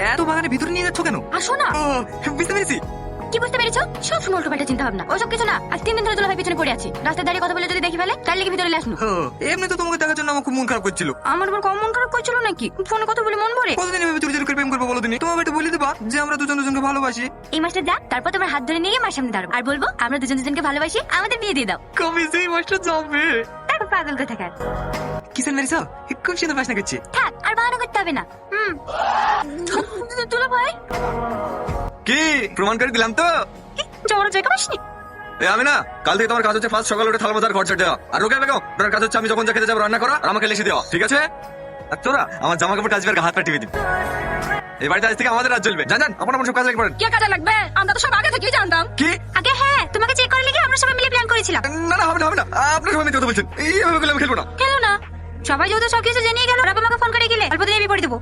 এত বাগানের ভিতরে নিয়ে যাচ্ছ কেন? আসো না। ও, বুঝতে পেরেছি। কি বুঝতে পেরেছো? সব সময় উল্টোপাল্টা চিন্তা ভাবনা, ওসব কিছু না। আজ 3 দিন ধরে দুলাভাই পিছনে পড়ে আছি, রাস্তায় দাঁড়িয়ে কথা বলে যদি দেখি ফেলে তার লেগে ভিতরে আসলো। ও, এমনি তো তোমাকে দেখার জন্য আমার খুব মন খারাপ করছিল। আমার উপর কম মন খারাপ করছিল নাকি? ফোনে কথা বলে মন ভরে? কতদিন এভাবে চুরি চুরি করে প্রেম করবো বলো তুমি? তোমার একটু বলে দিবা যে আমরা দুজন দুজনকে ভালোবাসি। এই মাসটা যা, তারপর তোমার হাত ধরে নিয়ে মার সামনে দাঁড়াবো আর বলবো আমরা দুজন দুজনকে ভালোবাসি, আমাদের বিয়ে দিয়ে দাও। কবে সেই মাসটা যাবে? তারপর পাগল কোথাকার। কিসের মেরেছ? খুব সুন্দর বাসনা করছে। থাক, আর বাহানা করতে হবে না। দুলাভাই কি প্রমাণ করে দিলাম তো? জবর জায়গা পাসনি? আমি না, কাল থেকে তোমার কাজ হচ্ছে ফার্স্ট সকালে উঠে থালা মাজার ঘর ঝাড় দেওয়া, আর রোকে বেগম তোমার কাজ হচ্ছে আমি যখন যা খেতে যাবো রান্না করা আর আমাকে লেসে দেওয়া, ঠিক আছে? আর তোরা আমার জামা কাপড় কাচবে আর হাত পা টিপে দিবি। এই বাড়িতে আজ থেকে আমাদের রাজ চলবে, জান আপনার সব কাজ লাগবে। কে কাজে লাগবে? আমরা তো সব আগে থেকেই জানতাম। কি? আগে হ্যাঁ, তোমাকে চেক করে লিখে আমরা সবাই মিলে প্ল্যান করেছিলাম। না না, হবে না হবে না, আপনার সবাই মিথ্যে কথা বলছেন। এইভাবে করলে আমি খেলবো না। কেন না? সবাই যেহেতু সবকিছু জেনে গেল, বাবা আমাকে ফোন করে গেলে অল্প দিনে বিপরীত দেবো।